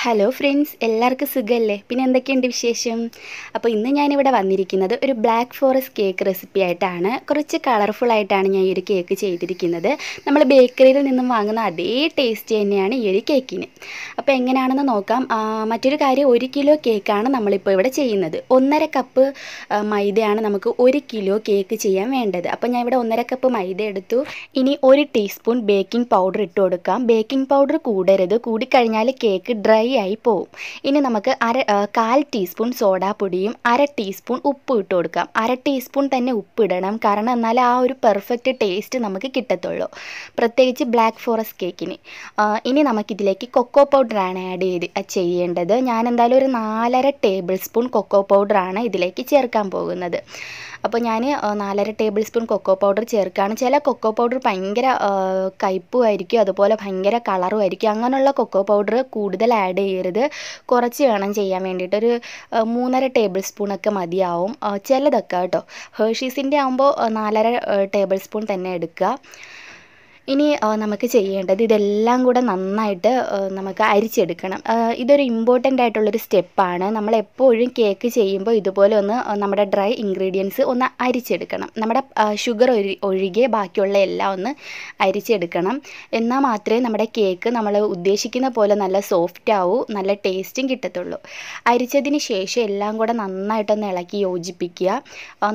Hello friends, എല്ലാവർക്കും സുഖമല്ലേ? പിന്നെ എന്തൊക്കെയുണ്ട് വിശേഷം? അപ്പോൾ ഇന്ന് ഞാനിവിടെ വന്നിരിക്കുന്നത് ഒരു ബ്ലാക്ക് ഫോറസ്റ്റ് കേക്ക് റെസിപ്പി ആയിട്ടാണ്. കുറച്ച് കളർഫുൾ ആയിട്ടാണ് ഞാൻ ഈ ഒരു കേക്ക് ചെയ്തിരിക്കുന്നത്. നമ്മൾ ബേക്കറിയിൽ നിന്നും വാങ്ങുന്ന അതേ ടേസ്റ്റ് തന്നെയാണ് ഈ ഒരു കേക്കിന്. അപ്പോൾ എങ്ങനെയാണെന്ന് നോക്കാം. മറ്റൊരു കാര്യം, 1 കിലോ കേക്കാണ് നമ്മളിപ്പോൾ ഇവിടെ ചെയ്യുന്നത്. 1.5 കപ്പ് മൈദയാണ് നമുക്ക് 1 കിലോ കേക്ക് ചെയ്യാൻ വേണ്ടത്. അപ്പോൾ ഞാൻ ഇവിടെ 1.5 കപ്പ് മൈദ എടുത്തു. ഇനി 1 ടീസ്പൂൺ ബേക്കിംഗ് പൗഡർ ഇട്ട് കൊടുക്കാം. ബേക്കിംഗ് പൗഡർ കൂടരുത്, കൂടിക്കഴിഞ്ഞാൽ കേക്ക് ഡ്രൈ ആയി പോവും. ഇനി നമുക്ക് 1/4 ടീസ്പൂൺ സോഡാപ്പൊടിയും 1/2 ടീസ്പൂൺ ഉപ്പ് ഇട്ട് കൊടുക്കാം. 1/2 ടീസ്പൂൺ തന്നെ ഉപ്പ് ഇടണം, കാരണം എന്നാൽ ആ ഒരു പെർഫെക്റ്റ് ടേസ്റ്റ് നമുക്ക് കിട്ടത്തുള്ളൂ, പ്രത്യേകിച്ച് ബ്ലാക്ക് ഫോറസ്റ്റ് കേക്കിന്. ഇനി നമുക്കിതിലേക്ക് കൊക്കോ പൗഡറാണ് ആഡ് ചെയ്യേണ്ടത്. ഞാൻ എന്തായാലും ഒരു 4.5 ടേബിൾ സ്പൂൺ കൊക്കോ പൗഡറാണ് ഇതിലേക്ക് ചേർക്കാൻ പോകുന്നത്. അപ്പോൾ ഞാൻ 4.5 ടേബിൾ സ്പൂൺ കൊക്കോ പൗഡർ ചേർക്കുകയാണ്. ചില കൊക്കോ പൗഡർ ഭയങ്കര കയ്പ്പുമായിരിക്കും, അതുപോലെ ഭയങ്കര കളറും ആയിരിക്കും. അങ്ങനെയുള്ള കൊക്കോ പൗഡർ കൂടുതൽ ആഡ് ചെയ്യരുത്, കുറച്ച് വേണം ചെയ്യാൻ വേണ്ടിയിട്ട്. ഒരു 3.5 ടേബിൾ സ്പൂണൊക്കെ മതിയാവും ചിലതൊക്കെ കേട്ടോ. ഹേർഷീസിൻ്റെ ആകുമ്പോൾ 4.5 ടേബിൾ സ്പൂൺ തന്നെ എടുക്കുക. ഇനി നമുക്ക് ചെയ്യേണ്ടത് ഇതെല്ലാം കൂടെ നന്നായിട്ട് നമുക്ക് അരിച്ചെടുക്കണം. ഇതൊരു ഇമ്പോർട്ടൻ്റ് ആയിട്ടുള്ളൊരു സ്റ്റെപ്പാണ്. നമ്മളെപ്പോഴും കേക്ക് ചെയ്യുമ്പോൾ ഇതുപോലെ ഒന്ന് നമ്മുടെ ഡ്രൈ ഇൻഗ്രീഡിയൻസ് ഒന്ന് അരിച്ചെടുക്കണം. നമ്മുടെ ഷുഗർ ഒഴികെ ബാക്കിയുള്ള എല്ലാം ഒന്ന് അരിച്ചെടുക്കണം. എന്നാൽ മാത്രമേ നമ്മുടെ കേക്ക് നമ്മൾ ഉദ്ദേശിക്കുന്ന പോലെ നല്ല സോഫ്റ്റ് ആവൂ, നല്ല ടേസ്റ്റും കിട്ടത്തുള്ളൂ. അരിച്ചതിന് ശേഷം എല്ലാം കൂടെ നന്നായിട്ടൊന്ന് ഇളക്കി യോജിപ്പിക്കുക,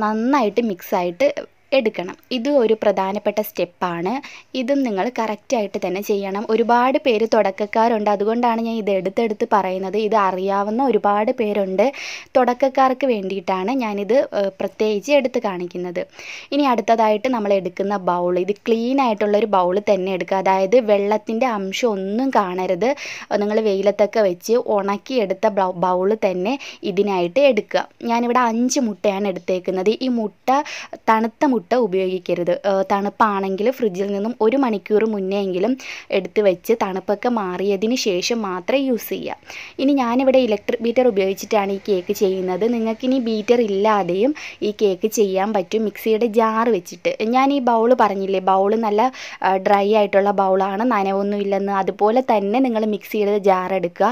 നന്നായിട്ട് മിക്സായിട്ട് എടുക്കണം. ഇത് ഒരു പ്രധാനപ്പെട്ട സ്റ്റെപ്പാണ്. ഇതും നിങ്ങൾ കറക്റ്റായിട്ട് തന്നെ ചെയ്യണം. ഒരുപാട് പേര് തുടക്കക്കാരുണ്ട്, അതുകൊണ്ടാണ് ഞാൻ ഇത് എടുത്തെടുത്ത് പറയുന്നത്. ഇത് അറിയാവുന്ന ഒരുപാട് പേരുണ്ട്, തുടക്കക്കാർക്ക് വേണ്ടിയിട്ടാണ് ഞാനിത് പ്രത്യേകിച്ച് എടുത്ത് കാണിക്കുന്നത്. ഇനി അടുത്തതായിട്ട് നമ്മൾ എടുക്കുന്ന ബൗൾ, ഇത് ക്ലീൻ ആയിട്ടുള്ളൊരു ബൗൾ തന്നെ എടുക്കുക. അതായത് വെള്ളത്തിൻ്റെ അംശം ഒന്നും കാണരുത്. നിങ്ങൾ വെയിലത്തൊക്കെ വെച്ച് ഉണക്കിയെടുത്ത ബൗൾ തന്നെ ഇതിനായിട്ട് എടുക്കുക. ഞാനിവിടെ 5 മുട്ടയാണ് എടുത്തേക്കുന്നത്. ഈ മുട്ട തണുത്ത മുട്ട ഉപയോഗിക്കരുത്. തണുപ്പാണെങ്കിൽ ഫ്രിഡ്ജിൽ നിന്നും 1 മണിക്കൂർ മുന്നെയെങ്കിലും എടുത്ത് വെച്ച് തണുപ്പൊക്കെ മാറിയതിന് ശേഷം മാത്രമേ യൂസ് ചെയ്യുക. ഇനി ഞാനിവിടെ ഇലക്ട്രിക് ബീറ്റർ ഉപയോഗിച്ചിട്ടാണ് ഈ കേക്ക് ചെയ്യുന്നത്. നിങ്ങൾക്കിനി ബീറ്റർ ഇല്ലാതെയും ഈ കേക്ക് ചെയ്യാൻ പറ്റും, മിക്സിയുടെ ജാർ വെച്ചിട്ട്. ഞാൻ ഈ ബൗൾ പറഞ്ഞില്ലേ, ബൗൾ നല്ല ഡ്രൈ ആയിട്ടുള്ള ബൗളാണ്, നനവൊന്നും ഇല്ലെന്ന്. അതുപോലെ തന്നെ നിങ്ങൾ മിക്സിയുടെ ജാർ എടുക്കുക.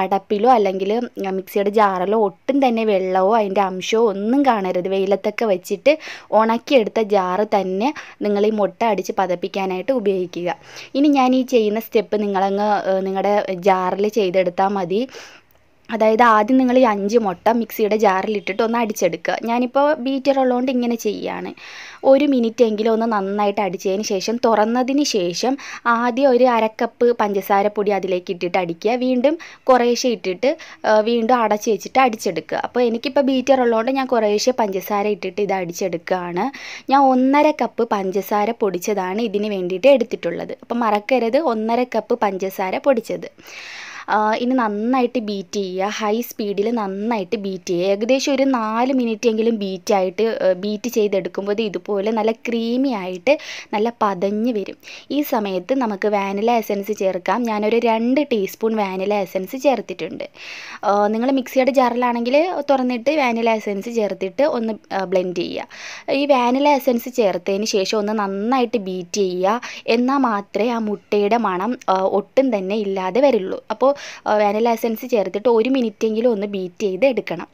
അടപ്പിലോ അല്ലെങ്കിൽ മിക്സിയുടെ ജാറിലോ ഒട്ടും തന്നെ വെള്ളമോ അതിൻ്റെ അംശമോ ഒന്നും കാണരുത്. വെയിലത്തൊക്കെ വെച്ചിട്ട് ഉണക്കിയെടുത്ത ജാറ് തന്നെ നിങ്ങൾ ഈ മുട്ട അടിച്ച് പതപ്പിക്കാനായിട്ട് ഉപയോഗിക്കുക. ഇനി ഞാൻ ഈ ചെയ്യുന്ന സ്റ്റെപ്പ് നിങ്ങളുടെ ജാറിൽ ചെയ്തെടുത്താൽ മതി. അതായത് ആദ്യം നിങ്ങൾ ഈ 5 മുട്ട മിക്സിയുടെ ജാറിലിട്ടിട്ട് ഒന്ന് അടിച്ചെടുക്കുക. ഞാനിപ്പോൾ ബീറ്റർ ഉള്ളതുകൊണ്ട് ഇങ്ങനെ ചെയ്യുകയാണ്. 1 മിനിറ്റ് എങ്കിലും ഒന്ന് നന്നായിട്ട് അടിച്ചതിന് ശേഷം തുറന്നതിന് ശേഷം ആദ്യം ഒരു 1/2 കപ്പ് പഞ്ചസാരപ്പൊടി അതിലേക്ക് ഇട്ടിട്ട് അടിക്കുക. വീണ്ടും കുറേശ്ശെ ഇട്ടിട്ട് വീണ്ടും അടച്ച് വെച്ചിട്ട് അടിച്ചെടുക്കുക. അപ്പോൾ എനിക്കിപ്പോൾ ബീറ്റർ ഉള്ളതുകൊണ്ട് ഞാൻ കുറേശ്ശെ പഞ്ചസാര ഇട്ടിട്ട് ഇത് അടിച്ചെടുക്കുകയാണ്. ഞാൻ 1.5 കപ്പ് പഞ്ചസാര പൊടിച്ചതാണ് ഇതിന് വേണ്ടിയിട്ട് എടുത്തിട്ടുള്ളത്. അപ്പോൾ മറക്കരുത്, 1.5 കപ്പ് പഞ്ചസാര പൊടിച്ചത്. ഇനി നന്നായിട്ട് ബീറ്റ് ചെയ്യുക, ഹൈ സ്പീഡിൽ നന്നായിട്ട് ബീറ്റ് ചെയ്യുക. ഏകദേശം ഒരു 4 മിനിറ്റ് എങ്കിലും ബീറ്റ് ചെയ്തെടുക്കുമ്പോൾ ഇതുപോലെ നല്ല ക്രീമി ആയിട്ട് നല്ല പതഞ്ഞ് വരും. ഈ സമയത്ത് നമുക്ക് വാനില എസൻസ് ചേർക്കാം. ഞാനൊരു 2 ടീസ്പൂൺ വാനില എസൻസ് ചേർത്തിട്ടുണ്ട്. നിങ്ങൾ മിക്സിയുടെ ജാറിലാണെങ്കിൽ തുറന്നിട്ട് വാനില എസൻസ് ചേർത്തിട്ട് ഒന്ന് ബ്ലെൻഡ് ചെയ്യുക. ഈ വാനില എസൻസ് ചേർത്തതിന് ശേഷം ഒന്ന് നന്നായിട്ട് ബീറ്റ് ചെയ്യുക. എന്നാൽ മാത്രമേ ആ മുട്ടയുടെ മണം ഒട്ടും തന്നെ ഇല്ലാതെ വരുള്ളൂ. അപ്പോൾ വാനില എസൻസ് ചേർത്തിട്ട് 1 മിനിറ്റെങ്കിലും ഒന്ന് ബീറ്റ് ചെയ്ത് എടുക്കണം.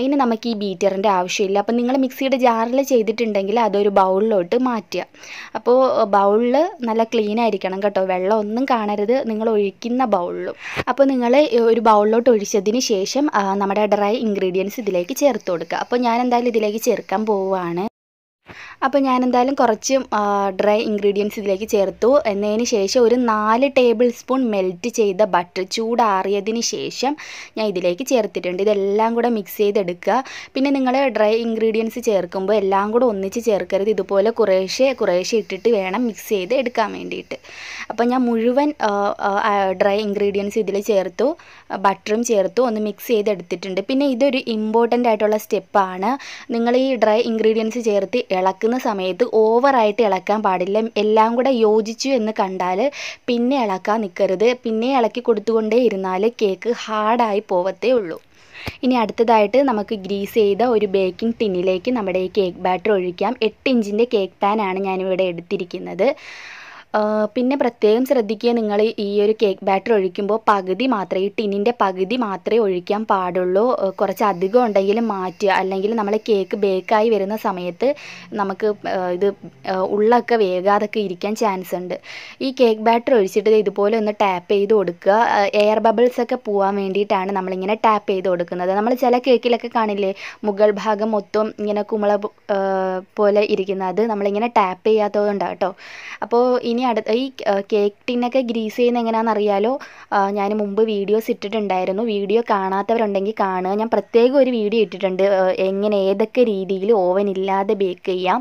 ഇനി നമുക്ക് ഈ ബീറ്ററിൻ്റെ ആവശ്യമില്ല. അപ്പോൾ നിങ്ങൾ മിക്സിയുടെ ജാറിൽ ചെയ്തിട്ടുണ്ടെങ്കിൽ അതൊരു ബൗളിലോട്ട് മാറ്റുക. അപ്പോൾ ബൗളിൽ നല്ല ക്ലീൻ ആയിരിക്കണം കേട്ടോ, വെള്ളം ഒന്നും കാണരുത് നിങ്ങൾ ഒഴിക്കുന്ന ബൗളിലും. അപ്പോൾ നിങ്ങൾ ഒരു ബൗളിലോട്ട് ഒഴിച്ചതിന് ശേഷം നമ്മുടെ ഡ്രൈ ഇൻഗ്രീഡിയൻസ് ഇതിലേക്ക് ചേർത്ത് കൊടുക്കുക. അപ്പോൾ ഞാൻ എന്തായാലും ഇതിലേക്ക് ചേർക്കാൻ പോവുകയാണ്. അപ്പോൾ ഞാൻ എന്തായാലും കുറച്ച് ഡ്രൈ ഇൻഗ്രീഡിയൻസ് ഇതിലേക്ക് ചേർത്തു. എന്നതിന് ശേഷം ഒരു 4 ടേബിൾ സ്പൂൺ മെൽറ്റ് ചെയ്ത ബട്ടർ ചൂടാറിയതിന് ശേഷം ഞാൻ ഇതിലേക്ക് ചേർത്തിട്ടുണ്ട്. ഇതെല്ലാം കൂടെ മിക്സ് ചെയ്തെടുക്കുക. പിന്നെ നിങ്ങൾ ഡ്രൈ ഇൻഗ്രീഡിയൻസ് ചേർക്കുമ്പോൾ എല്ലാം കൂടെ ഒന്നിച്ച് ചേർക്കരുത്, ഇതുപോലെ കുറേശ്ശെ ഇട്ടിട്ട് വേണം മിക്സ് ചെയ്ത് എടുക്കാൻ വേണ്ടിയിട്ട്. അപ്പോൾ ഞാൻ മുഴുവൻ ഡ്രൈ ഇൻഗ്രീഡിയൻസ് ഇതിൽ ചേർത്തു, ബട്ടറും ചേർത്തു, ഒന്ന് മിക്സ് ചെയ്തെടുത്തിട്ടുണ്ട്. പിന്നെ ഇതൊരു ഇമ്പോർട്ടൻ്റ് ആയിട്ടുള്ള സ്റ്റെപ്പാണ്. നിങ്ങൾ ഈ ഡ്രൈ ഇൻഗ്രീഡിയൻസ് ചേർത്ത് ഇളക്കുന്ന സമയത്ത് ഓവറായിട്ട് ഇളക്കാൻ പാടില്ല. എല്ലാം കൂടെ യോജിച്ചു എന്ന് കണ്ടാൽ പിന്നെ ഇളക്കാൻ നിൽക്കരുത്. പിന്നെ ഇളക്കി കൊടുത്തുകൊണ്ടേ ഇരുന്നാൽ കേക്ക് ഹാർഡായി പോവത്തേ ഉള്ളൂ. ഇനി അടുത്തതായിട്ട് നമുക്ക് ഗ്രീസ് ചെയ്ത ഒരു ബേക്കിംഗ് ടിന്നിലേക്ക് നമ്മുടെ ഈ കേക്ക് ബാറ്റർ ഒഴിക്കാം. 8 ഇഞ്ചിൻ്റെ കേക്ക് പാനാണ് ഞാനിവിടെ എടുത്തിരിക്കുന്നത്. പിന്നെ പ്രത്യേകം ശ്രദ്ധിക്കുക, നിങ്ങൾ ഈ ഒരു കേക്ക് ബാറ്റർ ഒഴിക്കുമ്പോൾ പകുതി മാത്രമേ, ഈ ടിന്നിൻ്റെ പകുതി മാത്രമേ ഒഴിക്കാൻ പാടുള്ളൂ. കുറച്ച് അധികം ഉണ്ടെങ്കിൽ മാറ്റുക, അല്ലെങ്കിൽ നമ്മൾ കേക്ക് ബേക്കായി വരുന്ന സമയത്ത് നമുക്ക് ഇത് ഉള്ളൊക്കെ വേകാതൊക്കെ ഇരിക്കാൻ ചാൻസ് ഉണ്ട്. ഈ കേക്ക് ബാറ്റർ ഒഴിച്ചിട്ട് ഇതുപോലെ ഒന്ന് ടാപ്പ് ചെയ്ത് കൊടുക്കുക. എയർ ബബിൾസ് ഒക്കെ പോകാൻ വേണ്ടിയിട്ടാണ് നമ്മളിങ്ങനെ ടാപ്പ് ചെയ്ത് കൊടുക്കുന്നത്. നമ്മൾ ചില കേക്കിലൊക്കെ കാണില്ലേ മുകൾ ഭാഗം മൊത്തം ഇങ്ങനെ കുമിള പോലെ ഇരിക്കുന്നത്, നമ്മളിങ്ങനെ ടാപ്പ് ചെയ്യാത്തതുകൊണ്ടാണ് കേട്ടോ. അപ്പോൾ ഇനി ഈ കേക്ക് ടിന്നൊക്കെ ഗ്രീസ് ചെയ്യുന്ന എങ്ങനെയാണെന്ന് അറിയാലോ. ഞാൻ മുമ്പ് വീഡിയോസ് ഇട്ടിട്ടുണ്ടായിരുന്നു. വീഡിയോ കാണാത്തവരുണ്ടെങ്കിൽ കാണുക. ഞാൻ പ്രത്യേകം ഒരു വീഡിയോ ഇട്ടിട്ടുണ്ട്, ഏതൊക്കെ രീതിയിൽ ഓവൻ ഇല്ലാതെ ബേക്ക് ചെയ്യാം,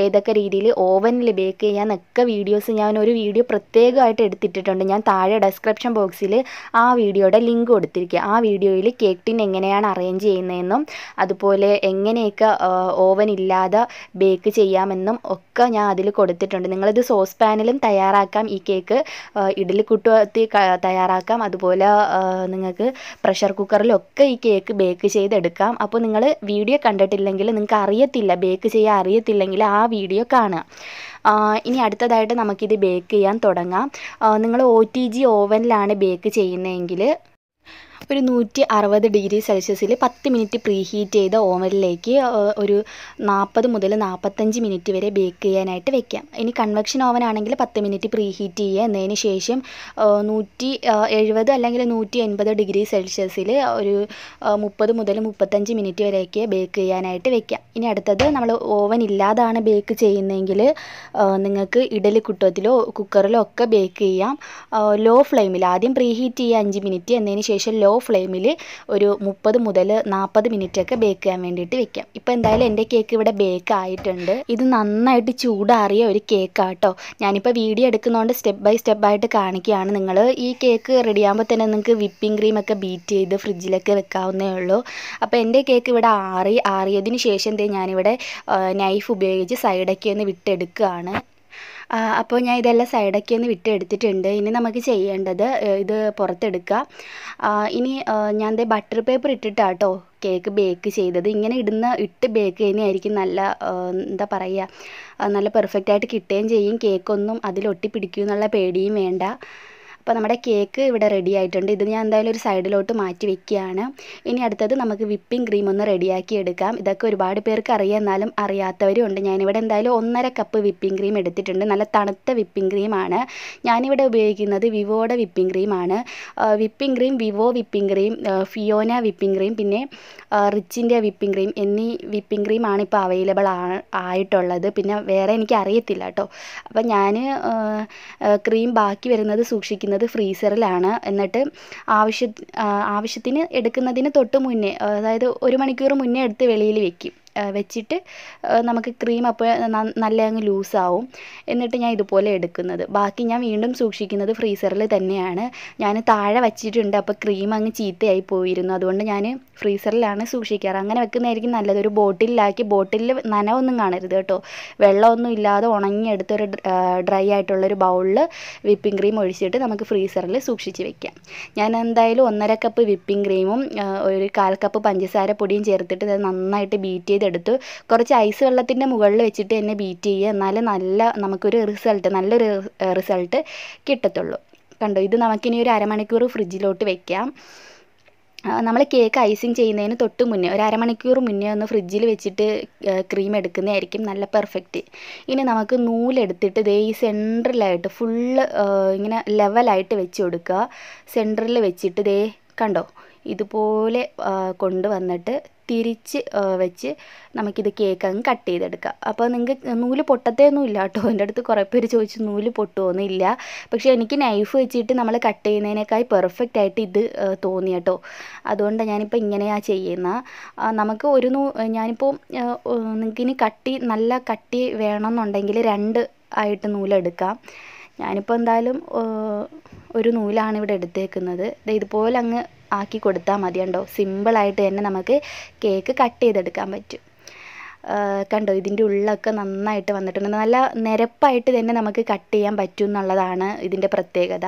ഏതൊക്കെ രീതിയിൽ ഓവനിൽ ബേക്ക് ചെയ്യാമെന്നൊക്കെ വീഡിയോസ് ഞാൻ ഒരു വീഡിയോ പ്രത്യേകമായിട്ട് എടുത്തിട്ടിട്ടുണ്ട്. ഞാൻ താഴെ ഡിസ്ക്രിപ്ഷൻ ബോക്സിൽ ആ വീഡിയോയുടെ ലിങ്ക് കൊടുത്തിരിക്കുക. ആ വീഡിയോയിൽ കേക്ക് ടിൻ എങ്ങനെയാണ് അറേഞ്ച് ചെയ്യുന്നതെന്നും അതുപോലെ എങ്ങനെയൊക്കെ ഓവൻ ഇല്ലാതെ ബേക്ക് ചെയ്യാമെന്നും ഒക്കെ ഞാൻ അതിൽ കൊടുത്തിട്ടുണ്ട്. നിങ്ങളിത് സോസ് പാനിലും തയ്യാറാക്കാം ഈ കേക്ക്, ഇഡ്ഡലിക്കുട്ടത്തിൽ തയ്യാറാക്കാം, അതുപോലെ നിങ്ങൾക്ക് പ്രഷർ കുക്കറിലൊക്കെ ഈ കേക്ക് ബേക്ക് ചെയ്തെടുക്കാം. അപ്പോൾ നിങ്ങൾ വീഡിയോ കണ്ടിട്ടില്ലെങ്കിൽ, നിങ്ങൾക്ക് അറിയത്തില്ല ബേക്ക് ചെയ്യാൻ അറിയത്തില്ലെങ്കിൽ ആ വീഡിയോ കാണുക. ഇനി അടുത്തതായിട്ട് നമുക്കിത് ബേക്ക് ചെയ്യാൻ തുടങ്ങാം. നിങ്ങൾ OTG ഓവനിലാണ് ബേക്ക് ചെയ്യുന്നതെങ്കിൽ ഒരു 160 ഡിഗ്രി സെൽഷ്യസിൽ 10 മിനിറ്റ് പ്രീ ഹീറ്റ് ചെയ്ത ഓവനിലേക്ക് ഒരു 40 മുതൽ 45 മിനിറ്റ് വരെ ബേക്ക് ചെയ്യാനായിട്ട് വെക്കാം. ഇനി കൺവെക്ഷൻ ഓവൻ ആണെങ്കിൽ 10 മിനിറ്റ് പ്രീ ഹീറ്റ് ചെയ്യുക. എന്നതിന് ശേഷം 170 അല്ലെങ്കിൽ 180 ഡിഗ്രി സെൽഷ്യസിൽ ഒരു 30 മുതൽ 35 മിനിറ്റ് വരെയൊക്കെ ബേക്ക് ചെയ്യാനായിട്ട് വെക്കാം. ഇനി അടുത്തത്, നമ്മൾ ഓവൻ ഇല്ലാതാണ് ബേക്ക് ചെയ്യുന്നതെങ്കിൽ നിങ്ങൾക്ക് ഇഡ്ഡലിക്കുട്ടത്തിലോ കുക്കറിലോ ഒക്കെ ബേക്ക് ചെയ്യാം. ലോ ഫ്ലെയിമിൽ ആദ്യം പ്രീ ഹീറ്റ് ചെയ്യുക 5 മിനിറ്റ്, എന്നതിന് ശേഷം ലോ ഫ്ലെയിമിൽ ഒരു 30 മുതൽ 40 മിനിറ്റൊക്കെ ബേക്ക് ചെയ്യാൻ വേണ്ടിയിട്ട് വെക്കാം. ഇപ്പോൾ എന്തായാലും എൻ്റെ കേക്ക് ഇവിടെ ബേക്ക് ആയിട്ടുണ്ട്. ഇത് നന്നായിട്ട് ചൂടാറിയ ഒരു കേക്കാണ് കേട്ടോ. ഞാനിപ്പോൾ വീഡിയോ എടുക്കുന്നതുകൊണ്ട് സ്റ്റെപ്പ് ബൈ സ്റ്റെപ്പായിട്ട് കാണിക്കുകയാണ്. നിങ്ങൾ ഈ കേക്ക് റെഡിയാകുമ്പോൾ തന്നെ നിങ്ങൾക്ക് വിപ്പിംഗ് ക്രീമൊക്കെ ബീറ്റ് ചെയ്ത് ഫ്രിഡ്ജിലൊക്കെ വെക്കാവുന്നേ ഉള്ളൂ. അപ്പോൾ എൻ്റെ കേക്ക് ഇവിടെ ആറിയതിന് ശേഷം ഞാനിവിടെ നൈഫ് ഉപയോഗിച്ച് സൈഡൊക്കെ ഒന്ന് വിട്ടെടുക്കുകയാണ്. അപ്പോൾ ഞാൻ ഇതെല്ലാം സൈഡൊക്കെ ഒന്ന് വിട്ടെടുത്തിട്ടുണ്ട്. ഇനി നമുക്ക് ചെയ്യേണ്ടത് ഇത് പുറത്തെടുക്കുക. ഇനി ഞാൻ ബട്ടർ പേപ്പർ ഇട്ടിട്ടാണ് കേട്ടോ കേക്ക് ബേക്ക് ചെയ്തത്. ഇങ്ങനെ ഇട്ട് ബേക്ക് ചെയ്യുന്നതായിരിക്കും നല്ല, എന്താ പറയുക, നല്ല പെർഫെക്റ്റായിട്ട് കിട്ടുകയും ചെയ്യും. കേക്കൊന്നും അതിലൊട്ടി പിടിക്കും എന്നുള്ള പേടിയും വേണ്ട. അപ്പോൾ നമ്മുടെ കേക്ക് ഇവിടെ റെഡി ആയിട്ടുണ്ട്. ഇത് ഞാൻ എന്തായാലും ഒരു സൈഡിലോട്ട് മാറ്റി വെക്കുകയാണ്. ഇനി അടുത്തത് നമുക്ക് വിപ്പിംഗ് ക്രീം ഒന്ന് റെഡിയാക്കി എടുക്കാം. ഇതൊക്കെ ഒരുപാട് പേർക്ക് അറിയാം, എന്നാലും അറിയാത്തവരും ഉണ്ട്. ഞാനിവിടെ എന്തായാലും 1.5 കപ്പ് വിപ്പിംഗ് ക്രീം എടുത്തിട്ടുണ്ട്. നല്ല തണുത്ത വിപ്പിംഗ് ക്രീമാണ്. ഞാനിവിടെ ഉപയോഗിക്കുന്നത് വിവോയുടെ വിപ്പിംഗ് ക്രീമാണ്. Whipping cream Vivo whipping cream, ഫിയോന whipping cream, പിന്നെ റിച്ചിൻ്റെ വിപ്പിംഗ് ക്രീം എന്നീ വിപ്പിംഗ് ക്രീമാണ് ഇപ്പോൾ അവൈലബിൾ ആയിട്ടുള്ളത്. പിന്നെ വേറെ എനിക്ക് അറിയത്തില്ല കേട്ടോ. അപ്പം ഞാൻ ക്രീം ബാക്കി വരുന്നത് സൂക്ഷിക്കുന്നത് ഫ്രീസറിലാണ്. എന്നിട്ട് ആവശ്യത്തിന് എടുക്കുന്നതിന് തൊട്ട് മുന്നേ, അതായത് 1 മണിക്കൂർ മുന്നേ എടുത്ത് വെളിയിൽ വെച്ചിട്ട് നമുക്ക് ക്രീം അപ്പോൾ നല്ല അങ്ങ് ലൂസാവും. എന്നിട്ട് ഞാൻ ഇതുപോലെ എടുക്കുന്നത്. ബാക്കി ഞാൻ വീണ്ടും സൂക്ഷിക്കുന്നത് ഫ്രീസറിൽ തന്നെയാണ്. ഞാൻ താഴെ വച്ചിട്ടുണ്ട്, അപ്പോൾ ക്രീം അങ്ങ് ചീത്തയായി പോയിരുന്നു. അതുകൊണ്ട് ഞാൻ ഫ്രീസറിലാണ് സൂക്ഷിക്കാറ്. അങ്ങനെ വെക്കുന്നതായിരിക്കും നല്ലത്. ഒരു ബോട്ടിലാക്കി, ബോട്ടിലിൽ നനവൊന്നും കാണരുത് കേട്ടോ. വെള്ളമൊന്നും ഇല്ലാതെ ഉണങ്ങിയെടുത്തൊരു ഡ്രൈ ആയിട്ടുള്ളൊരു ബൗളിൽ വിപ്പിംഗ് ക്രീം ഒഴിച്ചിട്ട് നമുക്ക് ഫ്രീസറിൽ സൂക്ഷിച്ച് വെക്കാം. ഞാൻ എന്തായാലും 1.5 കപ്പ് വിപ്പിംഗ് ക്രീമും ഒരു 1/4 കപ്പ് പഞ്ചസാര പൊടിയും ചേർത്തിട്ട് അത് നന്നായിട്ട് ബീറ്റ് ചെയ്തെടുത്തു. കുറച്ച് ഐസ് വെള്ളത്തിൻ്റെ മുകളിൽ വെച്ചിട്ട് തന്നെ ബീറ്റ് ചെയ്യുക, എന്നാലും നമുക്കൊരു നല്ലൊരു റിസൾട്ട് കിട്ടത്തുള്ളൂ. കണ്ടോ, ഇത് നമുക്കിനി ഒരു അരമണിക്കൂർ ഫ്രിഡ്ജിലോട്ട് വെക്കാം. നമ്മൾ കേക്ക് ഐസിങ് ചെയ്യുന്നതിന് തൊട്ട് മുന്നേ ഒരു അരമണിക്കൂർ മുന്നേ ഒന്ന് ഫ്രിഡ്ജിൽ വെച്ചിട്ട് ക്രീം എടുക്കുന്നതായിരിക്കും നല്ല പെർഫെക്റ്റ്. ഇനി നമുക്ക് നൂലെടുത്തിട്ട് ഈ സെൻറ്ററിലായിട്ട് ഫുള്ള് ഇങ്ങനെ ലെവലായിട്ട് വെച്ച് കൊടുക്കുക. സെൻറ്ററിൽ വെച്ചിട്ട് കണ്ടോ ഇതുപോലെ കൊണ്ടുവന്നിട്ട് തിരിച്ച് വെച്ച് നമുക്കിത് കേക്ക് അങ്ങ് കട്ട് ചെയ്തെടുക്കാം. അപ്പോൾ നിങ്ങൾക്ക് നൂല് പൊട്ടത്തെയൊന്നും ഇല്ല കേട്ടോ. എൻ്റെ അടുത്ത് കുറേ പേര് ചോദിച്ചു നൂല് പൊട്ടുമൊന്നും ഇല്ല. പക്ഷേ എനിക്ക് നൈഫ് വെച്ചിട്ട് നമ്മൾ കട്ട് ചെയ്യുന്നതിനേക്കാൾ പെർഫെക്റ്റ് ആയിട്ട് ഇത് തോന്നി കേട്ടോ. അതുകൊണ്ട് ഞാനിപ്പോൾ ഇങ്ങനെയാണ് ചെയ്യുന്നത്. നമുക്ക് ഞാനിപ്പോൾ നിങ്ങൾക്കിനി നല്ല കട്ടി വേണമെന്നുണ്ടെങ്കിൽ 2 ആയിട്ട് നൂലെടുക്കാം. ഞാനിപ്പോൾ എന്തായാലും ഒരു നൂലാണ് ഇവിടെ എടുത്തേക്കുന്നത്. ഇതുപോലെ അങ്ങ് ആക്കി കൊടുത്താൽ മതി. കണ്ടോ, സിമ്പിളായിട്ട് തന്നെ നമുക്ക് കേക്ക് കട്ട് ചെയ്തെടുക്കാൻ പറ്റും. കണ്ടോ ഇതിൻ്റെ ഉള്ളൊക്കെ നന്നായിട്ട് വന്നിട്ടുണ്ട്. നല്ല നിരപ്പായിട്ട് തന്നെ നമുക്ക് കട്ട് ചെയ്യാൻ പറ്റും എന്നുള്ളതാണ് ഇതിൻ്റെ പ്രത്യേകത.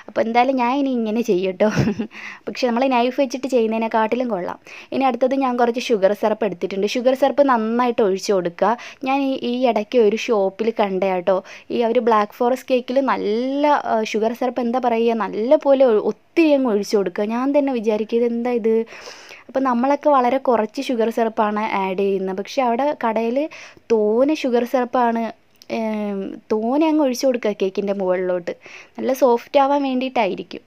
അപ്പോൾ എന്തായാലും ഞാൻ ഇനി ഇങ്ങനെ ചെയ്യട്ടോ. പക്ഷെ നമ്മൾ നൈഫ് വെച്ചിട്ട് ചെയ്യുന്നതിനെക്കാട്ടിലും കൊള്ളാം. ഇനി അടുത്തത് ഞാൻ കുറച്ച് ഷുഗർ സിറപ്പ് എടുത്തിട്ടുണ്ട്. ഷുഗർ സിറപ്പ് നന്നായിട്ട് ഒഴിച്ചു കൊടുക്കുക. ഞാൻ ഈ ഇടയ്ക്ക് ഒരു ഷോപ്പിൽ കണ്ട കേട്ടോ, ഈ ഒരു ബ്ലാക്ക് ഫോറസ്റ്റ് കേക്കിൽ നല്ല ഷുഗർ സിറപ്പ് എന്താ പറയുക, നല്ല പോലെ ഒത്തിരി അങ്ങ് ഒഴിച്ചു കൊടുക്കുക. ഞാൻ തന്നെ വിചാരിക്കുക എന്താ ഇത്. അപ്പോൾ നമ്മളൊക്കെ വളരെ കുറച്ച് ഷുഗർ സിറപ്പാണ് ആഡ് ചെയ്യുന്നത്. പക്ഷെ അവിടെ കടയിൽ തോനെ ഷുഗർ സിറപ്പാണ് തോനെ അങ്ങ് ഒഴിച്ചു കൊടുക്കുക കേക്കിൻ്റെ മുകളിലോട്ട്. നല്ല സോഫ്റ്റ് ആവാൻ വേണ്ടിയിട്ടായിരിക്കും.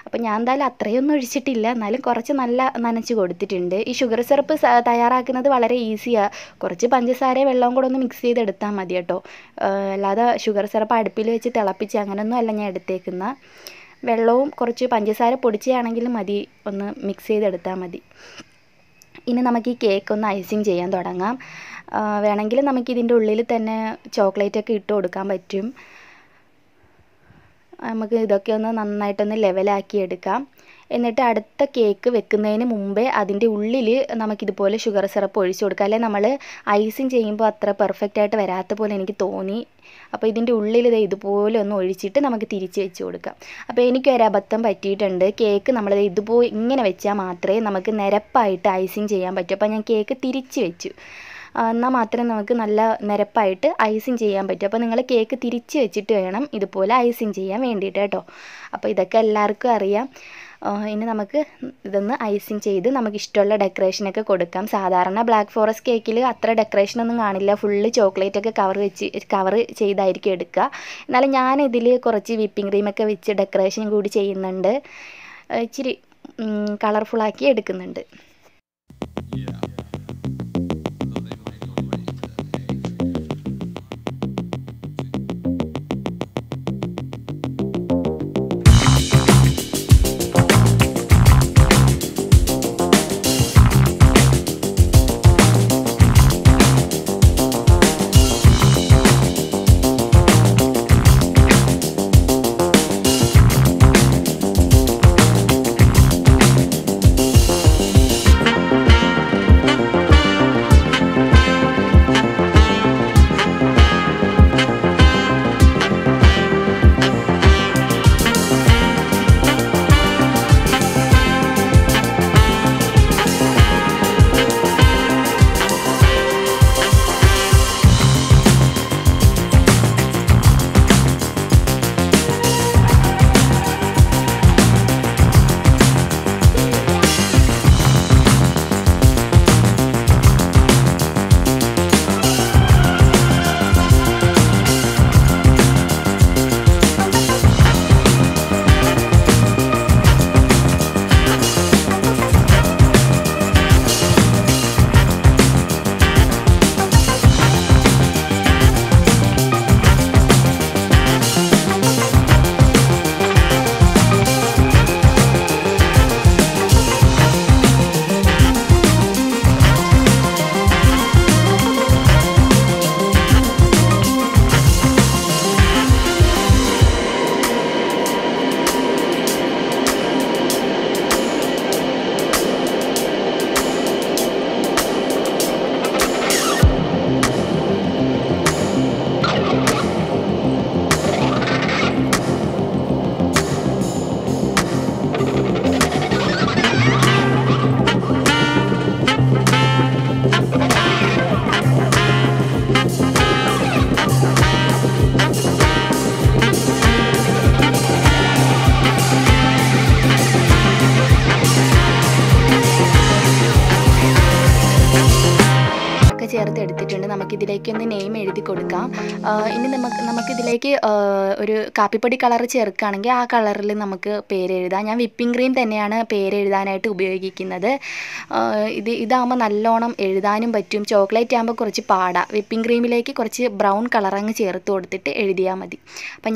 അപ്പോൾ ഞാൻ എന്തായാലും അത്രയൊന്നും ഒഴിച്ചിട്ടില്ല, എന്നാലും കുറച്ച് നല്ല നനച്ച് കൊടുത്തിട്ടുണ്ട്. ഈ ഷുഗർ സിറപ്പ് തയ്യാറാക്കുന്നത് വളരെ ഈസിയാണ്. കുറച്ച് പഞ്ചസാരയും വെള്ളവും കൂടെ ഒന്ന് മിക്സ് ചെയ്തെടുത്താൽ മതി കേട്ടോ. അല്ലാതെ ഷുഗർ സിറപ്പ് അടുപ്പിൽ വെച്ച് തിളപ്പിച്ച് അങ്ങനെയൊന്നും അല്ല ഞാൻ എടുത്തേക്കുന്ന. വെള്ളവും കുറച്ച് പഞ്ചസാര പൊടിച്ചാണെങ്കിലും മതി, ഒന്ന് മിക്സ് ചെയ്തെടുത്താൽ മതി. ഇനി നമുക്ക് ഈ കേക്ക് ഒന്ന് ഐസിങ് ചെയ്യാൻ തുടങ്ങാം. വേണമെങ്കിൽ നമുക്ക് ഇതിൻ്റെ ഉള്ളിൽ തന്നെ ചോക്ലേറ്റൊക്കെ ഇട്ട് കൊടുക്കാൻ പറ്റും. നമുക്ക് ഇതൊക്കെ ഒന്ന് നന്നായിട്ടൊന്ന് ലെവലാക്കി എടുക്കാം. എന്നിട്ട് അടുത്ത കേക്ക് വെക്കുന്നതിന് മുമ്പേ അതിൻ്റെ ഉള്ളിൽ നമുക്കിതുപോലെ ഷുഗർ സിറപ്പ് ഒഴിച്ചു കൊടുക്കാം. അല്ലെങ്കിൽ നമ്മൾ ഐസിങ് ചെയ്യുമ്പോൾ അത്ര പെർഫെക്റ്റ് ആയിട്ട് വരാത്ത പോലെ എനിക്ക് തോന്നി. അപ്പോൾ ഇതിൻ്റെ ഉള്ളിൽ ഇതുപോലെ ഒന്ന് ഒഴിച്ചിട്ട് നമുക്ക് തിരിച്ച് വെച്ച് കൊടുക്കാം. അപ്പോൾ എനിക്കൊരു അബദ്ധം പറ്റിയിട്ടുണ്ട്. കേക്ക് നമ്മൾ ഇതുപോലെ ഇങ്ങനെ വെച്ചാൽ മാത്രമേ നമുക്ക് നിരപ്പായിട്ട് ഐസിങ് ചെയ്യാൻ പറ്റൂ. അപ്പോൾ ഞാൻ കേക്ക് തിരിച്ച് വെച്ചു. എന്നാൽ മാത്രമേ നമുക്ക് നല്ല നിരപ്പായിട്ട് ഐസിങ് ചെയ്യാൻ പറ്റൂ. അപ്പോൾ നിങ്ങൾ കേക്ക് തിരിച്ച് വെച്ചിട്ട് വേണം ഇതുപോലെ ഐസിങ് ചെയ്യാൻ വേണ്ടിയിട്ട് കേട്ടോ. അപ്പോൾ ഇതൊക്കെ എല്ലാവർക്കും അറിയാം. ഇനി നമുക്ക് ഇതൊന്ന് ഐസിങ് ചെയ്ത് നമുക്ക് ഇഷ്ടമുള്ള ഡെക്കറേഷനൊക്കെ കൊടുക്കാം. സാധാരണ ബ്ലാക്ക് ഫോറസ്റ്റ് കേക്കിൽ അത്ര ഡെക്കറേഷനൊന്നും കാണില്ല, ഫുള്ള് ചോക്ലേറ്റൊക്കെ കവർ ചെയ്തായിരിക്കും എടുക്കുക. എന്നാലും ഞാൻ ഇതിൽ കുറച്ച് വിപ്പിംഗ് ക്രീമൊക്കെ വെച്ച് ഡെക്കറേഷൻ കൂടി ചെയ്യുന്നുണ്ട്. ഇച്ചിരി കളർഫുള്ളാക്കി എടുക്കുന്നുണ്ട്. ചേർത്ത് എടുത്തിട്ടുണ്ട്. നമുക്കിതിലേക്കൊന്ന് നെയിം എഴുതി കൊടുക്കാം. ഇനി നമുക്കിതിലേക്ക് ഒരു കാപ്പിപ്പൊടി കളർ ചേർക്കുകയാണെങ്കിൽ ആ കളറിൽ നമുക്ക് പേരെഴുതാം. ഞാൻ വിപ്പിംഗ് ക്രീം തന്നെയാണ് പേരെഴുതാനായിട്ട് ഉപയോഗിക്കുന്നത്. ഇതാകുമ്പോൾ നല്ലോണം എഴുതാനും പറ്റും. ചോക്ലേറ്റ് ആകുമ്പോൾ കുറച്ച് പാടാ. വിപ്പിംഗ് ക്രീമിലേക്ക് കുറച്ച് ബ്രൗൺ കളർ അങ്ങ് ചേർത്ത് കൊടുത്തിട്ട് എഴുതിയാൽ മതി. അപ്പം